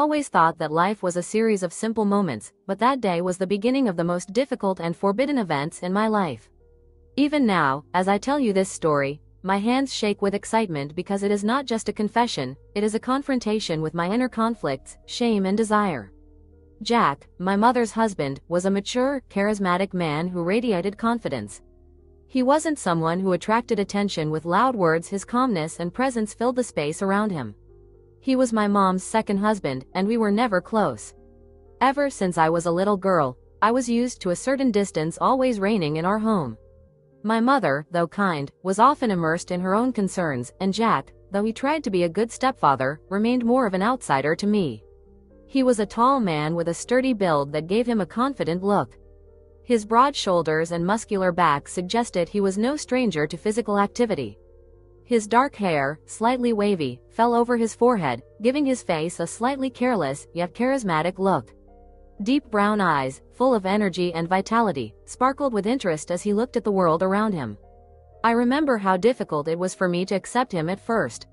Always thought that life was a series of simple moments, but that day was the beginning of the most difficult and forbidden events in my life. Even now, as I tell you this story, my hands shake with excitement because it is not just a confession, it is a confrontation with my inner conflicts, shame and desire. Jack, my mother's husband, was a mature, charismatic man who radiated confidence. He wasn't someone who attracted attention with loud words. His calmness and presence filled the space around him. He was my mom's second husband, and we were never close. Ever since I was a little girl, I was used to a certain distance always reigning in our home. My mother, though kind, was often immersed in her own concerns, and Jack, though he tried to be a good stepfather, remained more of an outsider to me. He was a tall man with a sturdy build that gave him a confident look. His broad shoulders and muscular back suggested he was no stranger to physical activity. His dark hair, slightly wavy, fell over his forehead, giving his face a slightly careless, yet charismatic look. Deep brown eyes, full of energy and vitality, sparkled with interest as he looked at the world around him. I remember how difficult it was for me to accept him at first.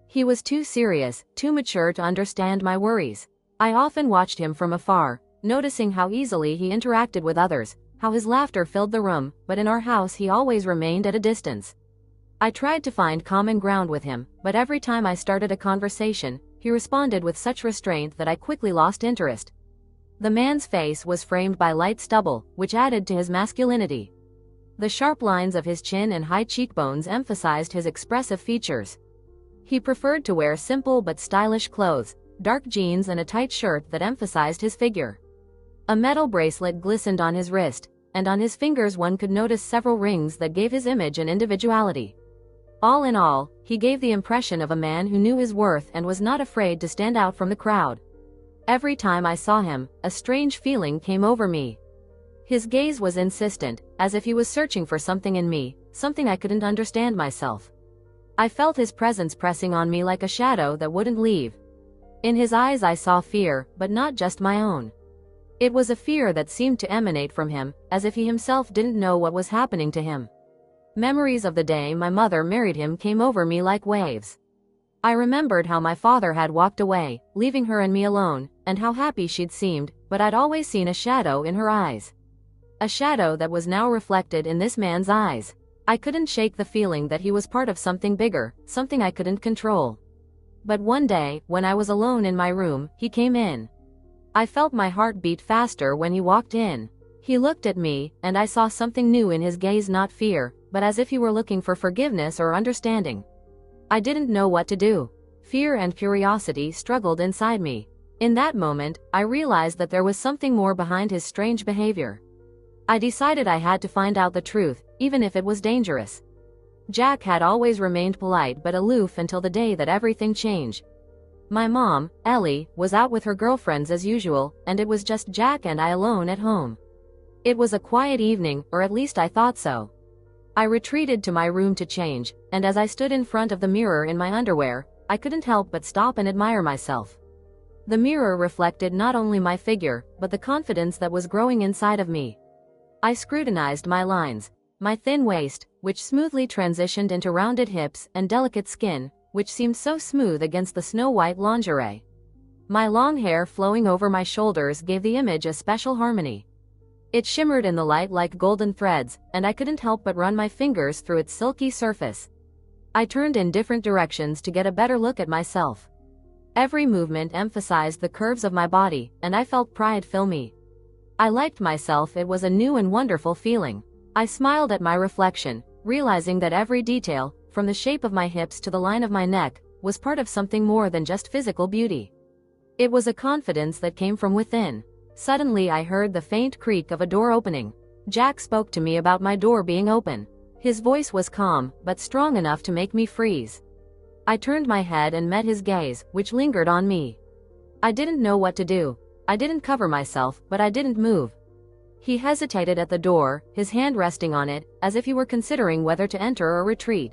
He was too serious, too mature to understand my worries. I often watched him from afar, noticing how easily he interacted with others, how his laughter filled the room, but in our house he always remained at a distance. I tried to find common ground with him, but every time I started a conversation, he responded with such restraint that I quickly lost interest. The man's face was framed by light stubble, which added to his masculinity. The sharp lines of his chin and high cheekbones emphasized his expressive features. He preferred to wear simple but stylish clothes, dark jeans and a tight shirt that emphasized his figure. A metal bracelet glistened on his wrist, and on his fingers one could notice several rings that gave his image an individuality. All in all, he gave the impression of a man who knew his worth and was not afraid to stand out from the crowd. Every time I saw him, a strange feeling came over me. His gaze was insistent, as if he was searching for something in me, something I couldn't understand myself. I felt his presence pressing on me like a shadow that wouldn't leave. In his eyes I saw fear, but not just my own. It was a fear that seemed to emanate from him, as if he himself didn't know what was happening to him. Memories of the day my mother married him came over me like waves. I remembered how my father had walked away, leaving her and me alone, and how happy she'd seemed, but I'd always seen a shadow in her eyes. A shadow that was now reflected in this man's eyes. I couldn't shake the feeling that he was part of something bigger, something I couldn't control. But one day, when I was alone in my room, he came in. I felt my heart beat faster when he walked in. He looked at me, and I saw something new in his gaze, not fear, but as if he were looking for forgiveness or understanding. I didn't know what to do. Fear and curiosity struggled inside me. In that moment, I realized that there was something more behind his strange behavior. I decided I had to find out the truth, even if it was dangerous. Jack had always remained polite but aloof until the day that everything changed. My mom, Ellie, was out with her girlfriends as usual, and it was just Jack and I alone at home. It was a quiet evening, or at least I thought so. I retreated to my room to change, and as I stood in front of the mirror in my underwear, I couldn't help but stop and admire myself. The mirror reflected not only my figure, but the confidence that was growing inside of me. I scrutinized my lines, my thin waist, which smoothly transitioned into rounded hips, and delicate skin, which seemed so smooth against the snow-white lingerie. My long hair flowing over my shoulders gave the image a special harmony. It shimmered in the light like golden threads, and I couldn't help but run my fingers through its silky surface. I turned in different directions to get a better look at myself. Every movement emphasized the curves of my body, and I felt pride fill me. I liked myself. It was a new and wonderful feeling. I smiled at my reflection, realizing that every detail, from the shape of my hips to the line of my neck, was part of something more than just physical beauty. It was a confidence that came from within. Suddenly I heard the faint creak of a door opening. Jack spoke to me about my door being open. His voice was calm, but strong enough to make me freeze. I turned my head and met his gaze, which lingered on me. I didn't know what to do. I didn't cover myself, but I didn't move. He hesitated at the door, his hand resting on it, as if he were considering whether to enter or retreat.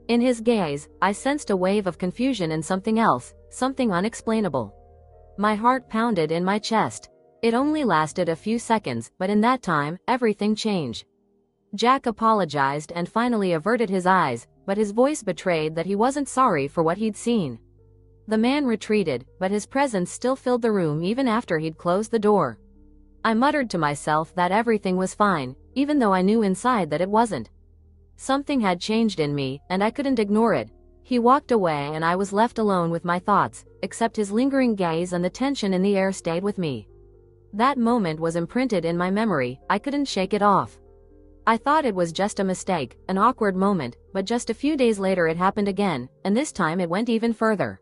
In his gaze, I sensed a wave of confusion and something else, something unexplainable. My heart pounded in my chest. It only lasted a few seconds, but in that time, everything changed. Jack apologized and finally averted his eyes, but his voice betrayed that he wasn't sorry for what he'd seen. The man retreated, but his presence still filled the room even after he'd closed the door. I muttered to myself that everything was fine, even though I knew inside that it wasn't. Something had changed in me, and I couldn't ignore it. He walked away and I was left alone with my thoughts, except his lingering gaze and the tension in the air stayed with me. That moment was imprinted in my memory, I couldn't shake it off. I thought it was just a mistake, an awkward moment, but just a few days later it happened again, and this time it went even further.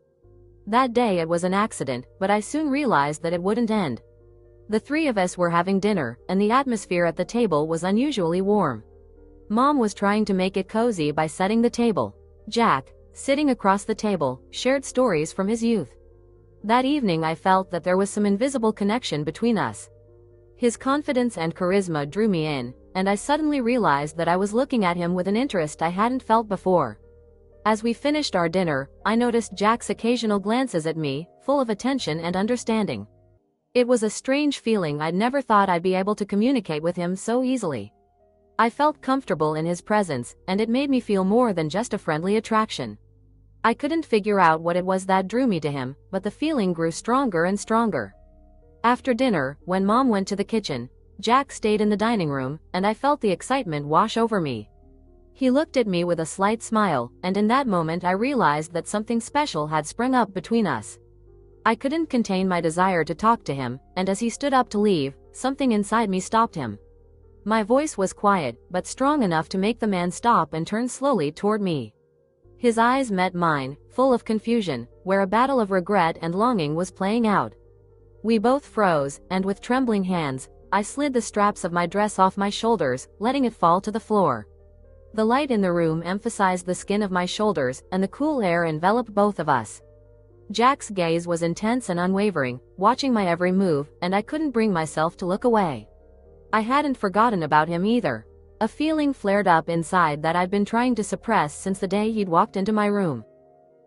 That day it was an accident, but I soon realized that it wouldn't end. The three of us were having dinner, and the atmosphere at the table was unusually warm. Mom was trying to make it cozy by setting the table. Jack, sitting across the table, shared stories from his youth. That evening I felt that there was some invisible connection between us. His confidence and charisma drew me in, and I suddenly realized that I was looking at him with an interest I hadn't felt before. As we finished our dinner, I noticed Jack's occasional glances at me, full of attention and understanding. It was a strange feeling. I'd never thought I'd be able to communicate with him so easily. I felt comfortable in his presence, and it made me feel more than just a friendly attraction. I couldn't figure out what it was that drew me to him, but the feeling grew stronger and stronger. After dinner, when Mom went to the kitchen, Jack stayed in the dining room, and I felt the excitement wash over me. He looked at me with a slight smile, and in that moment I realized that something special had sprung up between us. I couldn't contain my desire to talk to him, and as he stood up to leave, something inside me stopped him. My voice was quiet, but strong enough to make the man stop and turn slowly toward me. His eyes met mine, full of confusion, where a battle of regret and longing was playing out. We both froze, and with trembling hands, I slid the straps of my dress off my shoulders, letting it fall to the floor. The light in the room emphasized the skin of my shoulders, and the cool air enveloped both of us. Jack's gaze was intense and unwavering, watching my every move, and I couldn't bring myself to look away. I hadn't forgotten about him either. A feeling flared up inside that I'd been trying to suppress since the day he'd walked into my room.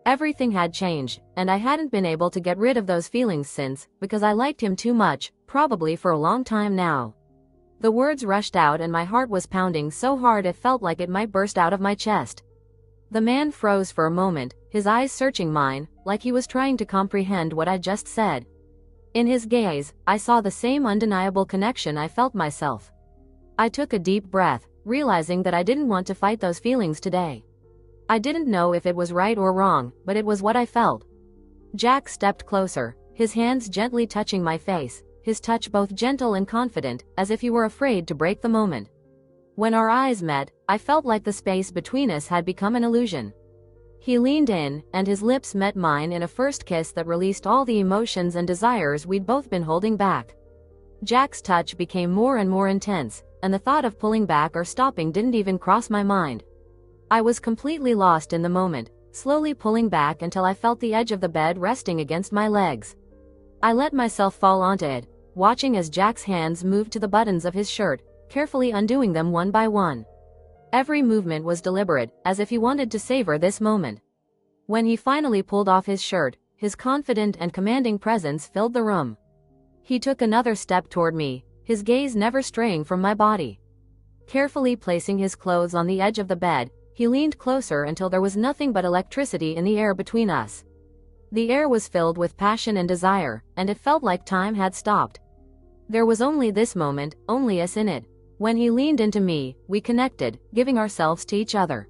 Everything had changed, and I hadn't been able to get rid of those feelings since, because I liked him too much, probably for a long time now. The words rushed out and my heart was pounding so hard it felt like it might burst out of my chest. The man froze for a moment, his eyes searching mine, like he was trying to comprehend what I'd just said. In his gaze, I saw the same undeniable connection I felt myself. I took a deep breath, realizing that I didn't want to fight those feelings today. I didn't know if it was right or wrong, but it was what I felt. Jack stepped closer, his hands gently touching my face, his touch both gentle and confident, as if he were afraid to break the moment. When our eyes met, I felt like the space between us had become an illusion. He leaned in, and his lips met mine in a first kiss that released all the emotions and desires we'd both been holding back. Jack's touch became more and more intense, and the thought of pulling back or stopping didn't even cross my mind. I was completely lost in the moment, slowly pulling back until I felt the edge of the bed resting against my legs. I let myself fall onto it, watching as Jack's hands moved to the buttons of his shirt, carefully undoing them one by one. Every movement was deliberate, as if he wanted to savor this moment. When he finally pulled off his shirt, his confident and commanding presence filled the room. He took another step toward me, his gaze never straying from my body. Carefully placing his clothes on the edge of the bed, he leaned closer until there was nothing but electricity in the air between us. The air was filled with passion and desire, and it felt like time had stopped. There was only this moment, only us in it. When he leaned into me, we connected, giving ourselves to each other.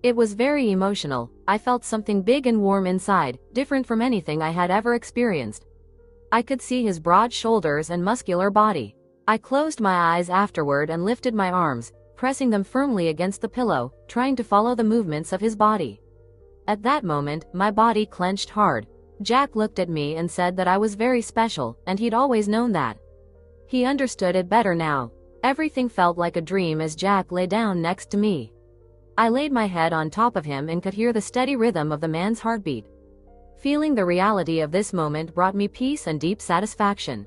It was very emotional. I felt something big and warm inside, different from anything I had ever experienced. I could see his broad shoulders and muscular body. I closed my eyes afterward and lifted my arms, pressing them firmly against the pillow, trying to follow the movements of his body. At that moment, my body clenched hard. Jack looked at me and said that I was very special, and he'd always known that. He understood it better now. Everything felt like a dream as Jack lay down next to me. I laid my head on top of him and could hear the steady rhythm of the man's heartbeat. Feeling the reality of this moment brought me peace and deep satisfaction.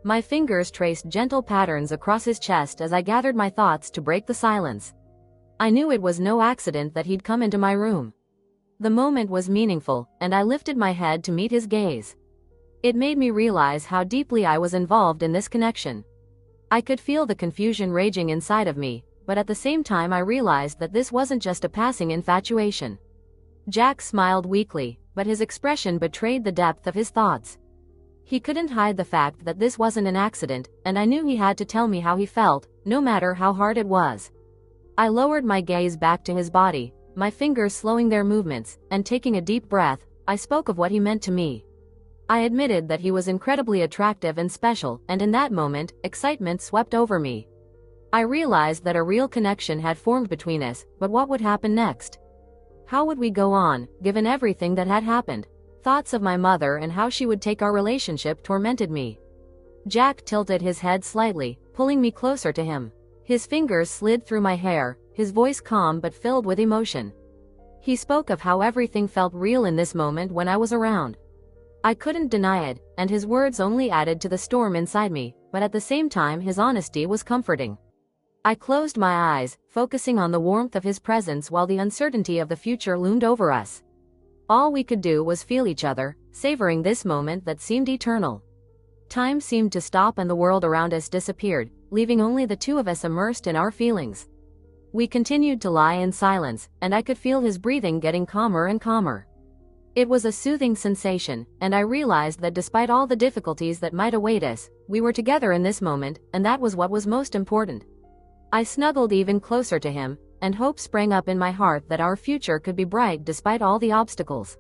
My fingers traced gentle patterns across his chest as I gathered my thoughts to break the silence. I knew it was no accident that he'd come into my room. The moment was meaningful, and I lifted my head to meet his gaze. It made me realize how deeply I was involved in this connection. I could feel the confusion raging inside of me, but at the same time I realized that this wasn't just a passing infatuation. Jack smiled weakly, but his expression betrayed the depth of his thoughts. He couldn't hide the fact that this wasn't an accident, and I knew he had to tell me how he felt, no matter how hard it was. I lowered my gaze back to his body, my fingers slowing their movements, and taking a deep breath, I spoke of what he meant to me. I admitted that he was incredibly attractive and special, and in that moment, excitement swept over me. I realized that a real connection had formed between us, but what would happen next? How would we go on, given everything that had happened? Thoughts of my mother and how she would take our relationship tormented me. Jack tilted his head slightly, pulling me closer to him. His fingers slid through my hair, his voice calm but filled with emotion. He spoke of how everything felt real in this moment when I was around. I couldn't deny it, and his words only added to the storm inside me, but at the same time his honesty was comforting. I closed my eyes, focusing on the warmth of his presence while the uncertainty of the future loomed over us. All we could do was feel each other, savoring this moment that seemed eternal. Time seemed to stop and the world around us disappeared, leaving only the two of us immersed in our feelings. We continued to lie in silence, and I could feel his breathing getting calmer and calmer. It was a soothing sensation, and I realized that despite all the difficulties that might await us, we were together in this moment, and that was what was most important. I snuggled even closer to him, and hope sprang up in my heart that our future could be bright despite all the obstacles.